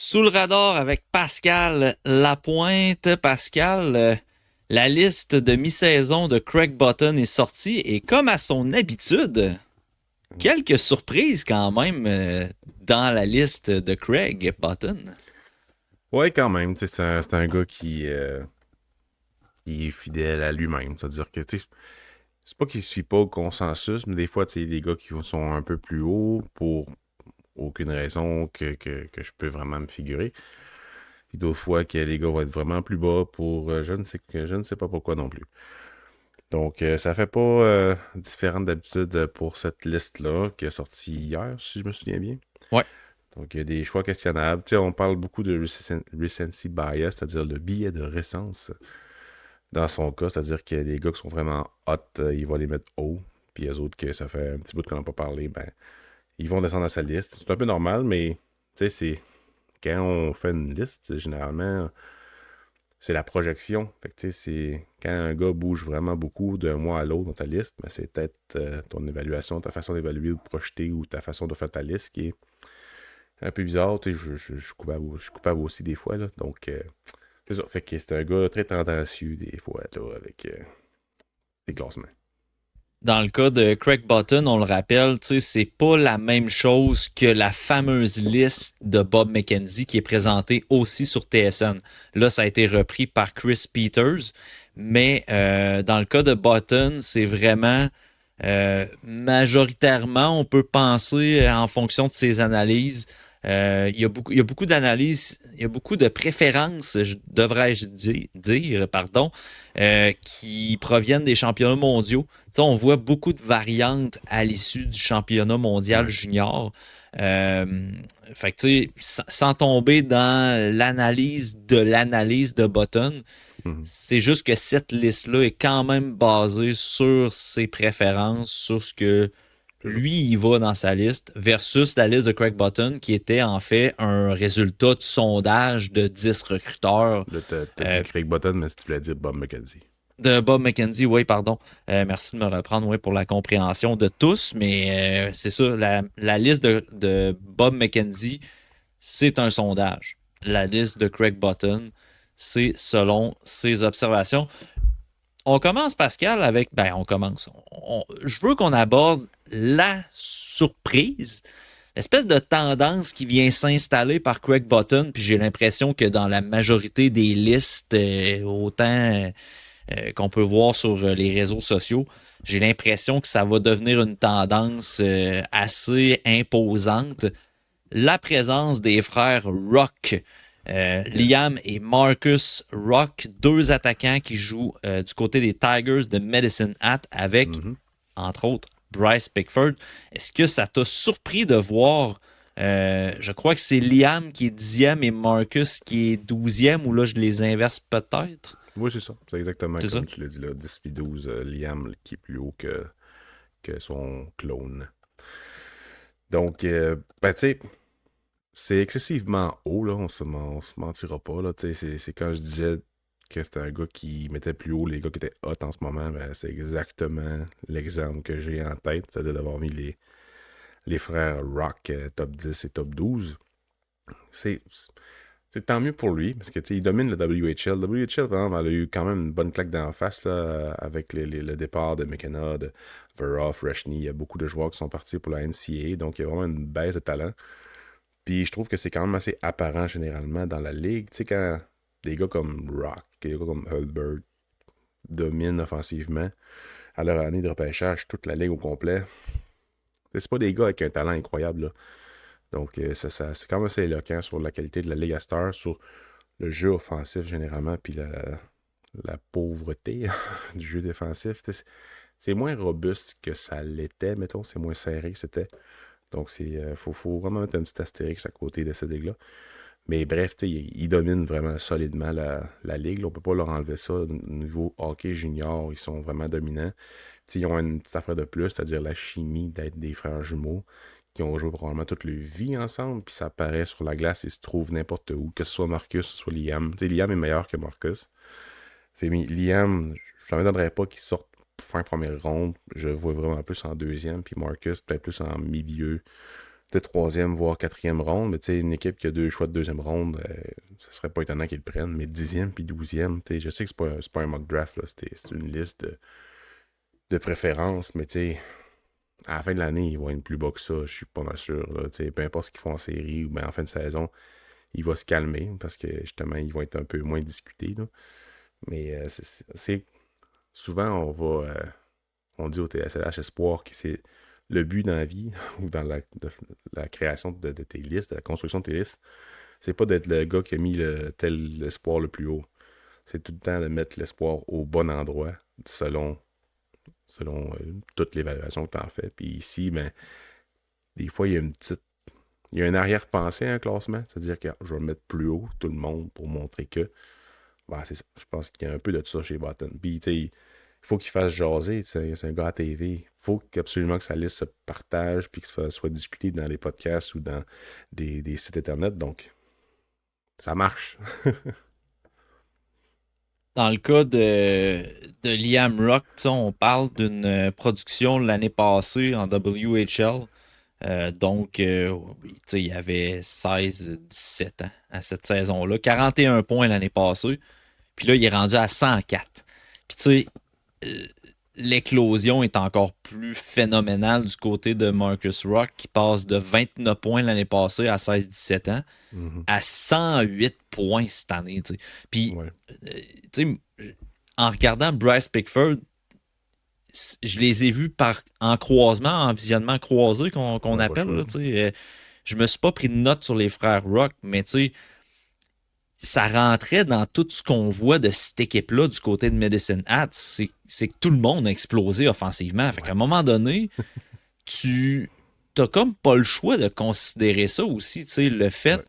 Sous le radar avec Pascal Lapointe. Pascal, la liste de mi-saison de Craig Button est sortie et comme à son habitude, quelques surprises quand même dans la liste de Craig Button. Ouais, quand même, tu sais, c'est un gars qui est fidèle à lui-même. C'est-à-dire que, tu sais, c'est pas qu'il suit pas au consensus, mais des fois, tu sais, des gars qui sont un peu plus hauts pour aucune raison que je peux vraiment me figurer. Puis d'autres fois que les gars vont être vraiment plus bas pour je ne sais pas pourquoi non plus. Donc, ça fait pas différent d'habitude pour cette liste-là qui est sortie hier, si je me souviens bien. Ouais. Donc, il y a des choix questionnables. Tu sais, on parle beaucoup de recency bias, c'est-à-dire le biais de récence. Dans son cas, c'est-à-dire qu'il y a des gars qui sont vraiment hot, il va les mettre haut. Puis les autres que ça fait un petit bout qu'on n'a pas parlé, ben, ils vont descendre à sa liste. C'est un peu normal, mais tu sais, c'est quand on fait une liste, généralement, c'est la projection. Fait que tu sais, c'est quand un gars bouge vraiment beaucoup d'un mois à l'autre dans ta liste, ben, c'est peut-être ton évaluation, ta façon d'évaluer ou de projeter ou ta façon de faire ta liste qui est un peu bizarre. Tu sais, je suis coupable aussi des fois, là. Donc, c'est ça. Fait que c'est un gars très tendancieux des fois, là, avec ses classements. Dans le cas de Craig Button, on le rappelle, c'est pas la même chose que la fameuse liste de Bob McKenzie qui est présentée aussi sur TSN. Là, ça a été repris par Chris Peters, mais dans le cas de Button, c'est vraiment majoritairement, on peut penser en fonction de ses analyses. Il y a beaucoup d'analyses, il y a beaucoup de préférences, devrais-je dire, pardon, qui proviennent des championnats mondiaux. T'sais, on voit beaucoup de variantes à l'issue du championnat mondial Ouais. junior. Euh, Fait que, sans tomber dans l'analyse de Button, Mhm. c'est juste que cette liste-là est quand même basée sur ses préférences, sur ce que C'est ça. lui, il va dans sa liste, versus la liste de Craig Button, qui était en fait un résultat de sondage de 10 recruteurs. Là, t'as dit euh, Craig Button, mais si tu voulais dire Bob McKenzie. de Bob McKenzie, oui, pardon. Merci de me reprendre, oui, pour la compréhension de tous, mais c'est ça, la liste de Bob McKenzie, c'est un sondage. La liste de Craig Button, c'est selon ses observations. On commence, Pascal, avec. Ben, on commence. Je veux qu'on aborde la surprise, l'espèce de tendance qui vient s'installer par Craig Button, puis j'ai l'impression que dans la majorité des listes, autant qu'on peut voir sur les réseaux sociaux, j'ai l'impression que ça va devenir une tendance assez imposante. La présence des frères Rock, Yes. Liam et Marcus Rock, deux attaquants qui jouent du côté des Tigers de Medicine Hat avec, Mhm. entre autres, Bryce Pickford. Est-ce que ça t'a surpris de voir, je crois que c'est Liam qui est 10e et Marcus qui est 12e, ou là je les inverse peut-être? Oui, c'est ça. C'est exactement C'est ça? comme tu l'as dit là. 10 puis 12, Liam qui est plus haut que son clone. Donc, ben, tu sais, c'est excessivement haut, là. On se mentira pas, là. Tu sais, c'est quand je disais que c'était un gars qui mettait plus haut les gars qui étaient hot en ce moment, ben, c'est exactement l'exemple que j'ai en tête. C'est-à-dire d'avoir mis les frères Rock top 10 et top 12. C'est C'est tant mieux pour lui, parce que tu sais, il domine le WHL. Le WHL, par exemple, elle a eu quand même une bonne claque d'en face là, avec le départ de McKenna, de Veroff, Reshny. Il y a beaucoup de joueurs qui sont partis pour la NCAA, donc il y a vraiment une baisse de talent. Puis je trouve que c'est quand même assez apparent généralement dans la ligue. Tu sais, quand des gars comme Rock, des gars comme Hulbert dominent offensivement à leur année de repêchage toute la ligue au complet, c'est pas des gars avec un talent incroyable, là. Donc, c'est quand même assez éloquent sur la qualité de la Ligue à Star, sur le jeu offensif généralement, puis la pauvreté du jeu défensif. C'est moins robuste que ça l'était, mettons, c'est moins serré que c'était. Donc, faut vraiment mettre un petit astérix à côté de cette ligue-là. Mais bref, ils dominent vraiment solidement la ligue. Là. On peut pas leur enlever ça. Au niveau hockey junior, ils sont vraiment dominants. Ils ont une petite affaire de plus, c'est-à-dire la chimie d'être des frères jumeaux qui ont joué probablement toute leur vie ensemble, puis ça apparaît sur la glace, ils se trouvent n'importe où, que ce soit Marcus, que ce soit Liam. Liam est meilleur que Marcus. Liam, je ne m'étonnerais pas qu'il sorte fin première ronde. Je le vois vraiment plus en deuxième, puis Marcus peut-être plus en milieu de troisième, voire quatrième ronde. Mais tu sais, une équipe qui a 2 choix de deuxième ronde, ce serait pas étonnant qu'ils le prennent. Mais 10e puis 12e, tu sais, je sais que c'est pas un mock draft, là, c'est une liste de préférences, mais tu sais, à la fin de l'année, ils vont être plus bas que ça, je suis pas mal sûr. Là, tu sais, peu importe ce qu'ils font en série ou bien en fin de saison, il va se calmer parce que justement, ils vont être un peu moins discutés. Là. Mais souvent, on dit au TSLH Espoir que c'est le but dans la vie ou dans la création de tes listes, de la construction de tes listes, c'est pas d'être le gars qui a mis tel espoir le plus haut. C'est tout le temps de mettre l'espoir au bon endroit selon toute l'évaluation que tu en fais. Puis ici, ben, des fois, il y a une arrière-pensée à un classement, c'est-à-dire que je vais mettre plus haut tout le monde pour montrer que. Ben, c'est ça. Je pense qu'il y a un peu de ça chez Button. Puis, tu sais, il faut qu'il fasse jaser. C'est un gars à TV. Il faut absolument que sa liste se partage puis que ça soit discuté dans les podcasts ou dans des sites internet. Donc, ça marche. Dans le cas de Liam Rock, on parle d'une production l'année passée en WHL. Donc, il avait 16-17 ans à cette saison-là. 41 points l'année passée. Puis là, il est rendu à 104. Puis tu sais, l'éclosion est encore plus phénoménale du côté de Marcus Rock, qui passe de 29 points l'année passée à 16-17 ans à 108 points cette année. T'sais. Puis, Ouais. En regardant Bryce Pickford, je les ai vus en croisement, en visionnement croisé qu'on Ouais, appelle. Là, je me suis pas pris de notes sur les frères Rock, mais ça rentrait dans tout ce qu'on voit de cette équipe-là du côté de Medicine Hat. C'est que tout le monde a explosé offensivement. Fait qu'à un moment donné, tu n'as comme pas le choix de considérer ça aussi. Le fait,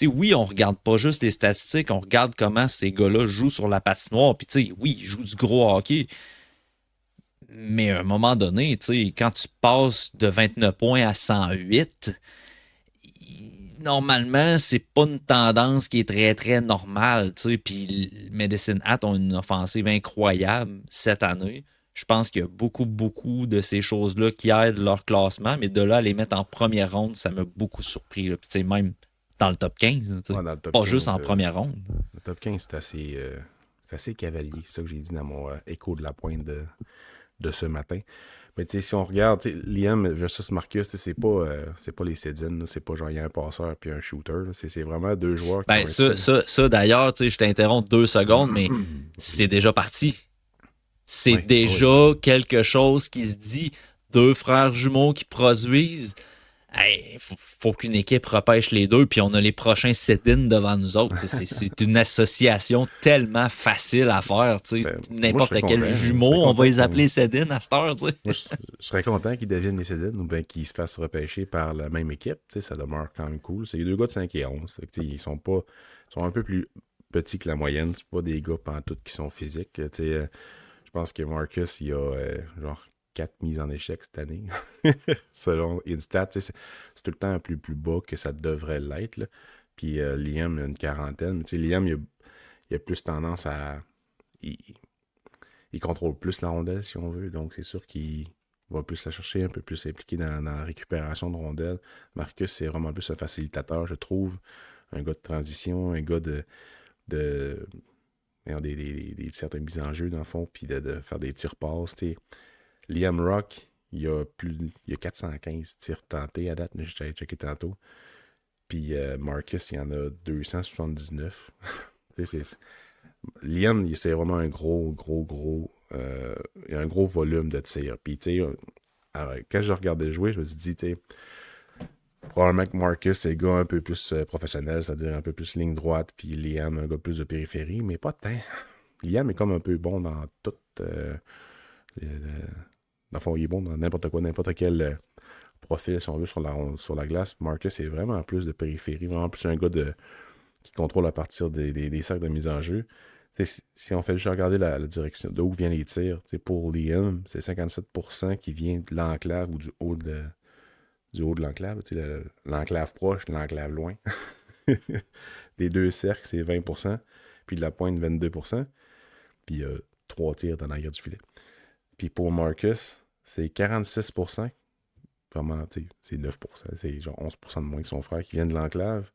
oui, on regarde pas juste les statistiques, on regarde comment ces gars-là jouent sur la patinoire. Puis, oui, ils jouent du gros hockey. Mais à un moment donné, quand tu passes de 29 points à 108, normalement, c'est pas une tendance qui est très, très normale. Puis Medicine Hat ont une offensive incroyable cette année. Je pense qu'il y a beaucoup, beaucoup de ces choses-là qui aident leur classement, mais de là à les mettre en première ronde, ça m'a beaucoup surpris. Là. Puis, même dans le top 15, Ouais, dans le top pas 15, juste en première ronde. Le top 15, c'est assez cavalier. C'est ça que j'ai dit dans mon écho de la pointe de ce matin. Mais si on regarde, Liam versus Marcus, c'est pas les Sedin, c'est pas genre il y a un passeur puis un shooter. C'est vraiment deux joueurs qui Ben, vont être... ça d'ailleurs, je t'interromps 2 secondes, mais c'est déjà parti. C'est déjà quelque chose qui se dit. 2 frères jumeaux qui produisent. Hey, faut qu'une équipe repêche les deux, puis on a les prochains sit-in devant nous autres. C'est une association tellement facile à faire. N'importe quel jumeau, on va les appeler sit-in à cette heure. Moi, je serais content qu'ils deviennent les sit-in ou bien qu'ils se fassent repêcher par la même équipe. Ça demeure quand même cool. C'est les deux gars de 5 et 11. Ils sont un peu plus petits que la moyenne. C'est pas des gars pantoute qui sont physiques. Je pense que Marcus, il a genre 4 mises en échec cette année. Selon Instat, c'est tout le temps un plus bas que ça devrait l'être. Là. Puis Liam, il a une quarantaine. Liam, il a plus tendance à... Il contrôle plus la rondelle, si on veut. Donc, c'est sûr qu'il va plus la chercher, un peu plus impliqué dans la récupération de rondelle. Marcus, c'est vraiment plus un facilitateur, je trouve. Un gars de transition, un gars des certaines mises en jeu, dans le fond, puis de faire des tirs passes. Liam Rock, il y a 415 tirs tentés à date, j'ai checké tantôt. Puis Marcus, il y en a 279. Liam, c'est vraiment un gros il y a un gros volume de tirs. Puis, quand je regardais jouer, je me suis dit, probablement que Marcus, c'est le gars un peu plus professionnel, c'est-à-dire un peu plus ligne droite, puis Liam, un gars plus de périphérie, mais pas tant. Liam est comme un peu bon dans tout. Dans le fond, il est bon dans n'importe quoi, n'importe quel profil, si on veut, sur la glace. Marcus est vraiment plus de périphérie, vraiment plus un gars qui contrôle à partir des cercles de mise en jeu. Si on fait juste regarder la direction, d'où viennent les tirs, pour Liam, c'est 57% qui vient de l'enclave ou du haut de l'enclave, l'enclave proche, l'enclave loin. Les deux cercles, c'est 20%, puis de la pointe, 22%, puis 3 tirs dans l'arrière du filet. Puis pour Marcus, c'est 46% vraiment, tu sais, c'est 9%, c'est genre 11% de moins que son frère qui vient de l'enclave,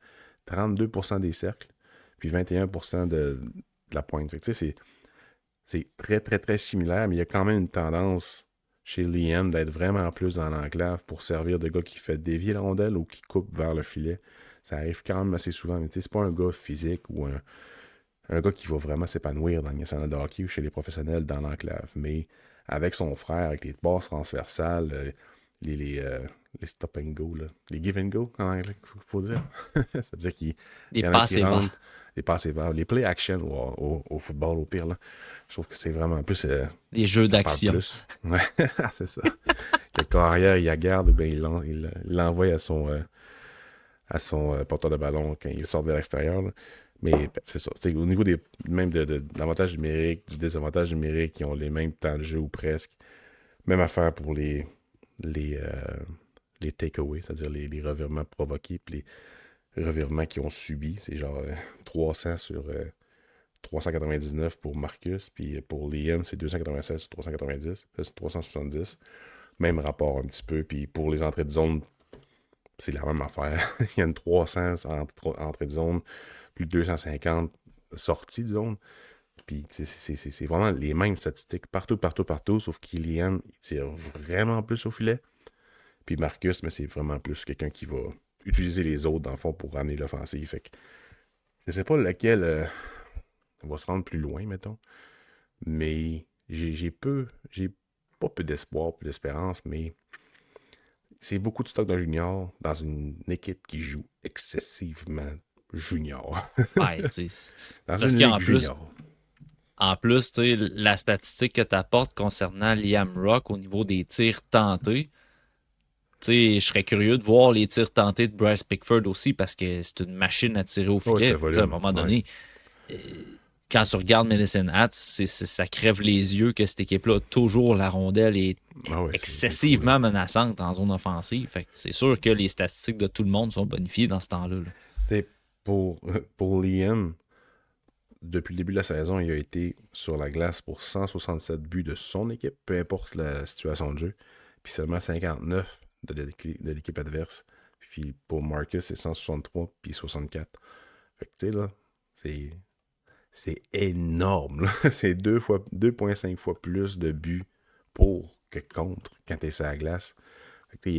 32% des cercles, puis 21% de la pointe. Fait que, tu sais, c'est très, très, très similaire, mais il y a quand même une tendance chez Liam d'être vraiment plus dans l'enclave pour servir de gars qui fait dévier la rondelle ou qui coupe vers le filet. Ça arrive quand même assez souvent, mais tu sais, c'est pas un gars physique ou un gars qui va vraiment s'épanouir dans le national de hockey ou chez les professionnels dans l'enclave. Mais avec son frère, avec les passes transversales, les, les, euh, les stop and go, là. Les give and go en anglais, faut dire. C'est-à-dire qu'il Des y en a qui passes et va. rentrent, les passes et vers, les play action au football au pire. Là. Je trouve que c'est vraiment plus. Des jeux Ça parle d'action. plus. Ouais, c'est ça. Que le carrière, il la garde, ben, il l'envoie à son porteur de ballon quand il sort de l'extérieur. Là. Mais ben, c'est ça. T'sais, au niveau même de l'avantage numérique, du désavantage numérique, ils ont les mêmes temps de jeu ou presque. Même affaire pour les, euh, les takeaways, c'est-à-dire les revirements provoqués puis les revirements qu'ils ont subis. C'est genre 300 sur 399 pour Marcus, puis pour Liam, c'est 296 sur 390. Ça, c'est 370. Même rapport un petit peu. Puis pour les entrées de zone, c'est la même affaire. Il y a une 300 entrée de zone, plus de 250 sorties de zone. Puis c'est vraiment les mêmes statistiques partout, partout, partout, sauf qu'Ilian, il tire vraiment plus au filet. Puis Marcus, mais c'est vraiment plus quelqu'un qui va utiliser les autres, dans le fond, pour ramener l'offensive. Fait que je sais pas lequel va se rendre plus loin, mettons. Mais j'ai pas peu d'espoir, peu d'espérance, mais c'est beaucoup de stock d'un junior dans une équipe qui joue excessivement junior. Ouais, tu sais. Dans Parce une qu'en ligue plus, junior. tu sais, la statistique que tu apportes concernant Liam Rock au niveau des tirs tentés, tu sais, je serais curieux de voir les tirs tentés de Bryce Pickford aussi parce que c'est une machine à tirer au Ouais, filet. c'est Tu sais, à un volume. moment Ouais. donné, quand tu regardes Medicine Hats, ça crève les yeux que cette équipe-là, toujours la rondelle est Ah ouais, c'est fou, là. excessivement menaçante en zone offensive. Fait que c'est sûr que les statistiques de tout le monde sont bonifiées dans ce temps-là. Là. T'sais, pour Liam, depuis le début de la saison, il a été sur la glace pour 167 buts de son équipe, peu importe la situation de jeu, puis seulement 59 de l'équipe adverse. Puis pour Marcus, c'est 163 puis 64. Fait que tu sais, là, c'est, c'est énorme. Là. C'est 2,5 fois plus de buts pour que contre quand t'es sur la glace. Fait que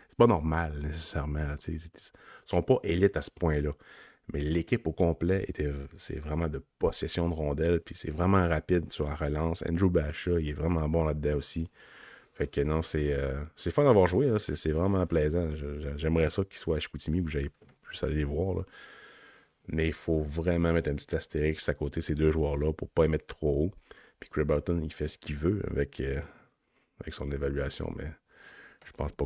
c'est pas normal nécessairement. Là, ils sont pas élites à ce point-là. Mais l'équipe au complet, c'est vraiment de possession de rondelles, puis c'est vraiment rapide sur la relance. Andrew Basha, il est vraiment bon là-dedans aussi. Fait que non, c'est fun d'avoir joué, là. C'est vraiment plaisant. J'aimerais ça qu'il soit à Chicoutimi où j'aille plus aller les voir. Là. Mais il faut vraiment mettre un petit astérix à côté de ces deux joueurs-là pour pas les mettre trop haut. Puis Craig Barton, il fait ce qu'il veut avec son évaluation, mais je pense pas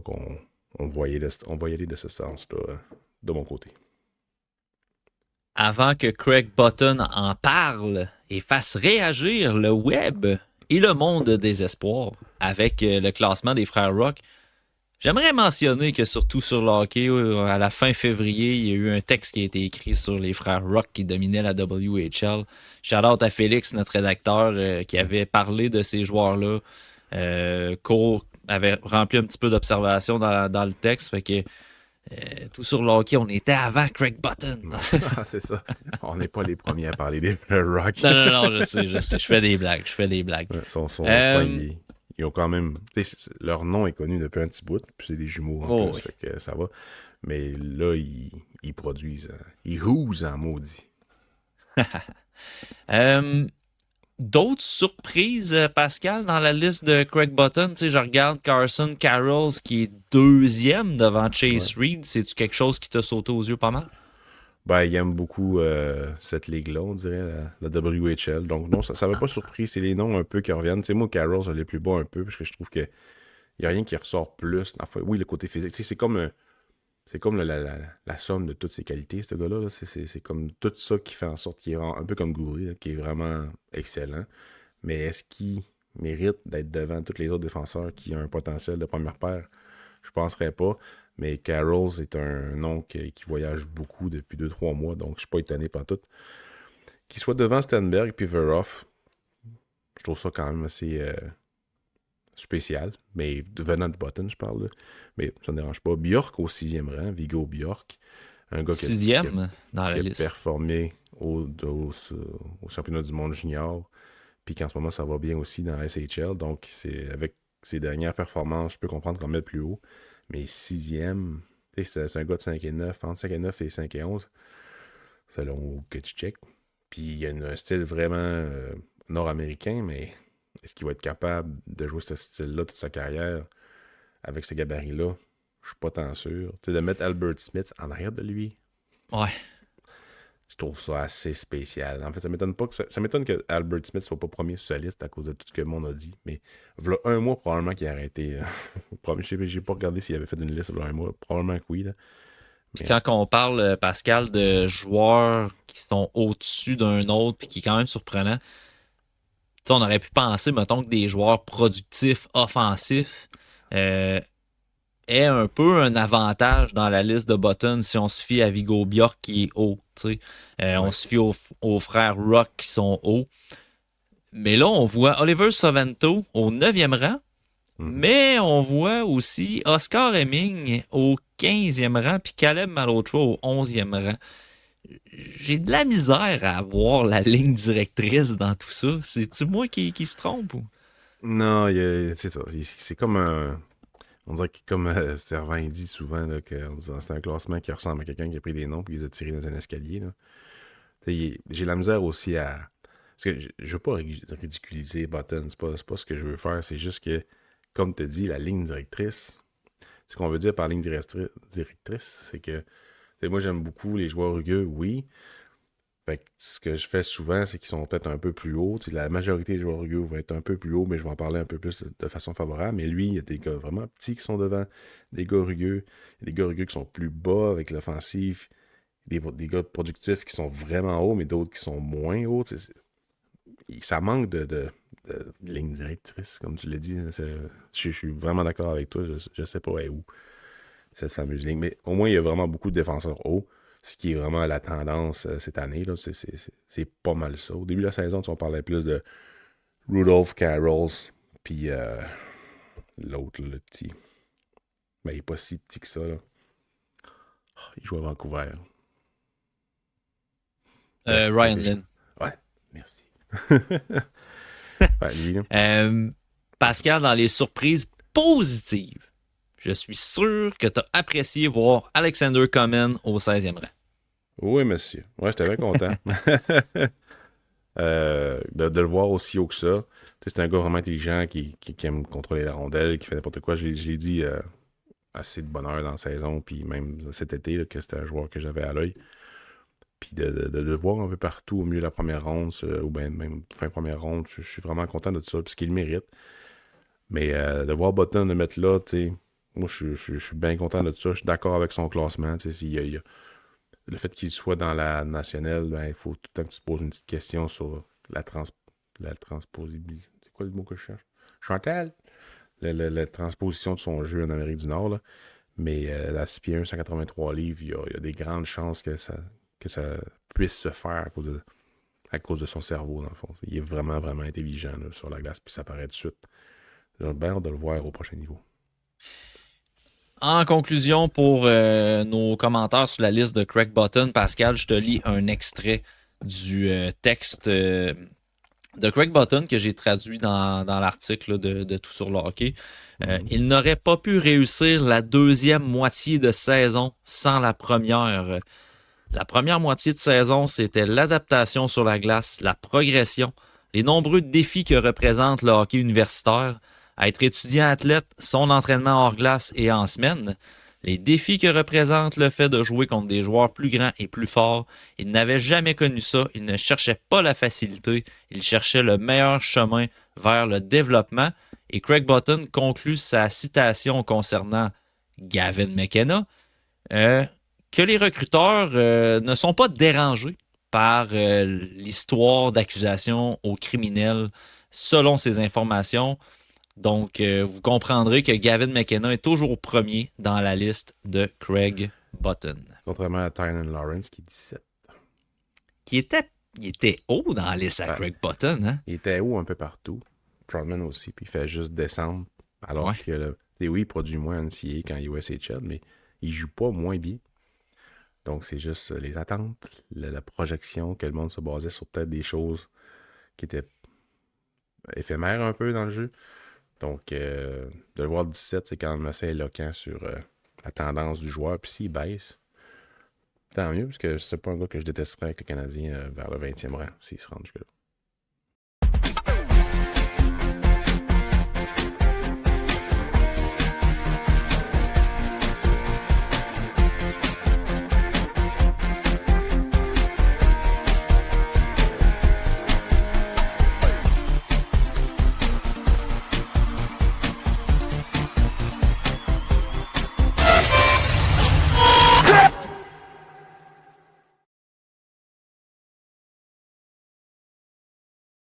on va y aller de ce sens-là de mon côté. Avant que Craig Button en parle et fasse réagir le web et le monde des espoirs avec le classement des frères Rock, j'aimerais mentionner que surtout sur le hockey, à la fin février, il y a eu un texte qui a été écrit sur les frères Rock qui dominaient la WHL. Shout-out à Félix, notre rédacteur, qui avait parlé de ces joueurs-là. Cole avait rempli un petit peu d'observations dans le texte. Fait que tout sur le hockey, on était avant Craig Button. C'est ça. On n'est pas les premiers à parler des Rock. Non, je sais. Je fais des blagues. Ouais, ils ont quand même. Leur nom est connu depuis un petit bout, puis c'est des jumeaux en plus, oui. fait que ça va. Mais là, ils produisent. Ils housent en maudit. Euh, D'autres surprises, Pascal, dans la liste de Craig Button, tu sais, je regarde Carson Carrolls qui est deuxième devant Chase Reed. C'est-tu quelque chose qui t'a sauté aux yeux pas mal? Ben, ils aiment beaucoup cette ligue-là, on dirait, la WHL. Donc, non, ça m'a pas surpris. C'est les noms un peu qui reviennent. Tu sais, moi, Carroll, je l'ai plus bas un peu, parce que je trouve qu'il n'y a rien qui ressort plus. Enfin, oui, le côté physique. Tu sais, c'est comme la somme de toutes ses qualités, ce gars-là. Là. C'est comme tout ça qui fait en sorte qu'il est un peu comme Goury, là, qui est vraiment excellent. Mais est-ce qu'il mérite d'être devant tous les autres défenseurs qui ont un potentiel de première paire? Je penserais pas. Mais Carrolls est un nom qui voyage beaucoup depuis 2-3 mois, donc je suis pas étonné par tout. Qu'il soit devant Stenberg puis Verhoff, je trouve ça quand même spécial, mais venant de Button, je parle. Là. Mais ça ne dérange pas. Bjork au 6e rang, Viggo Bjork. Un gars Sixième dans la qui a liste. performé au championnat du monde junior. Puis qu'en ce moment, ça va bien aussi dans SHL. Donc, c'est avec ses dernières performances, je peux comprendre qu'on met plus haut. Mais 6e, c'est un gars de 5 et 9, entre 5 et 9 et 5 et 11, selon que tu check. Puis il y a un style vraiment nord-américain, mais est-ce qu'il va être capable de jouer ce style-là toute sa carrière avec ce gabarit-là? Je suis pas tant sûr. Tu sais, de mettre Albert Smith en arrière de lui, Ouais. je trouve ça assez spécial. En fait, ça m'étonne pas que ça m'étonne que Albert Smith soit pas premier sur sa liste à cause de tout ce que le monde a dit. Mais voilà un mois, probablement qu'il a arrêté. J'ai pas regardé s'il avait fait une liste voilà un mois. Probablement que oui. Là. Puis quand on parle, Pascal, de joueurs qui sont au-dessus d'un autre puis qui est quand même surprenant, tu sais, on aurait pu penser, mettons, que des joueurs productifs, offensifs, euh, aient un peu un avantage dans la liste de Button si on se fie à Viggo Bjork qui est haut. Tu sais. On se fie aux frères Rock qui sont hauts. Mais là, on voit Oliver Savento au 9e rang, mais on voit aussi Oscar Hemming au 15e rang, puis Caleb Malhotra au 11e rang. J'ai de la misère à voir la ligne directrice dans tout ça. C'est-tu moi qui se trompe? Ou? Non, c'est ça. C'est comme un. On dirait que, comme Servant il dit souvent, là, que c'est un classement qui ressemble à quelqu'un qui a pris des noms et qui les a tirés dans un escalier. Là. J'ai la misère aussi à. Parce que je veux pas ridiculiser Button, c'est pas ce que je veux faire, c'est juste que, comme tu dis, la ligne directrice, ce qu'on veut dire par ligne directrice, c'est que moi j'aime beaucoup les joueurs rugueux, oui. Fait que ce que je fais souvent, c'est qu'ils sont peut-être un peu plus hauts. La majorité des joueurs rugueux vont être un peu plus hauts, mais je vais en parler un peu plus de façon favorable. Mais lui, il y a des gars vraiment petits qui sont devant, des gars rugueux, il y a des gars rugueux qui sont plus bas avec l'offensive, des gars productifs qui sont vraiment hauts, mais d'autres qui sont moins hauts. Ça manque de ligne directrice, comme tu l'as dit. Je suis vraiment d'accord avec toi. Je sais pas où cette fameuse ligne. Mais au moins, il y a vraiment beaucoup de défenseurs hauts, ce qui est vraiment la tendance cette année. Là. C'est pas mal ça. Au début de la saison, on parlait plus de Rudolph Carols, puis l'autre, le petit. Mais il n'est pas si petit que ça. Là. Il joue à Vancouver. Ryan Lynn. Ouais, merci. Ouais, lui, là. Pascal, dans les surprises positives, je suis sûr que tu as apprécié voir Alexander Comen au 16e rang. Oui, monsieur. Ouais, j'étais bien content de le voir aussi haut que ça. C'est un gars vraiment intelligent qui aime contrôler la rondelle, qui fait n'importe quoi. Je l'ai dit assez de bonheur dans la saison, puis même cet été, là, que c'était un joueur que j'avais à l'œil. Puis de le voir un peu partout au milieu de la première ronde, ou bien même fin première ronde, je suis vraiment content de ça, puisqu'il le mérite. Mais de voir Button le mettre là, tu sais, moi je suis bien content de ça. Je suis d'accord avec son classement. Le fait qu'il soit dans la nationale, ben, il faut tout le temps que tu te poses une petite question sur la transposibilité. C'est quoi le mot que je cherche? Chantal? La transposition de son jeu en Amérique du Nord. Là. Mais la 6 pieds 1, 183 livres, il y a des grandes chances que ça puisse se faire à cause de son cerveau, dans le fond. Il est vraiment, vraiment intelligent là, sur la glace, puis ça paraît tout de suite. J'ai bien hâte de le voir au prochain niveau. En conclusion, pour nos commentaires sur la liste de Craig Button, Pascal, je te lis un extrait du texte de Craig Button que j'ai traduit dans l'article de Tout sur le hockey. Il n'aurait pas pu réussir la deuxième moitié de saison sans la première. La première moitié de saison, c'était l'adaptation sur la glace, la progression, les nombreux défis que représente le hockey universitaire, être étudiant athlète, son entraînement hors glace et en semaine, les défis que représente le fait de jouer contre des joueurs plus grands et plus forts. Il n'avait jamais connu ça, il ne cherchait pas la facilité, il cherchait le meilleur chemin vers le développement. Et Craig Button conclut sa citation concernant Gavin McKenna, que les recruteurs ne sont pas dérangés par l'histoire d'accusation aux criminels selon ces informations. Donc, vous comprendrez que Gavin McKenna est toujours premier dans la liste de Craig Button. Contrairement à Tynan Lawrence, qui est 17. Il était haut dans la liste à Craig Button. Hein? Il était haut un peu partout. Trotman aussi, puis il fait juste descendre. Alors Ouais. que, oui, il produit moins en NCAA qu'en USHL, mais il joue pas moins bien. Donc, c'est juste les attentes, la projection, que le monde se basait sur peut-être des choses qui étaient éphémères un peu dans le jeu. Donc, de le voir 17, c'est quand même assez éloquent sur la tendance du joueur. Puis s'il baisse, tant mieux, parce que c'est pas un gars que je détesterais avec le Canadien vers le 20e rang, s'il se rend jusque-là.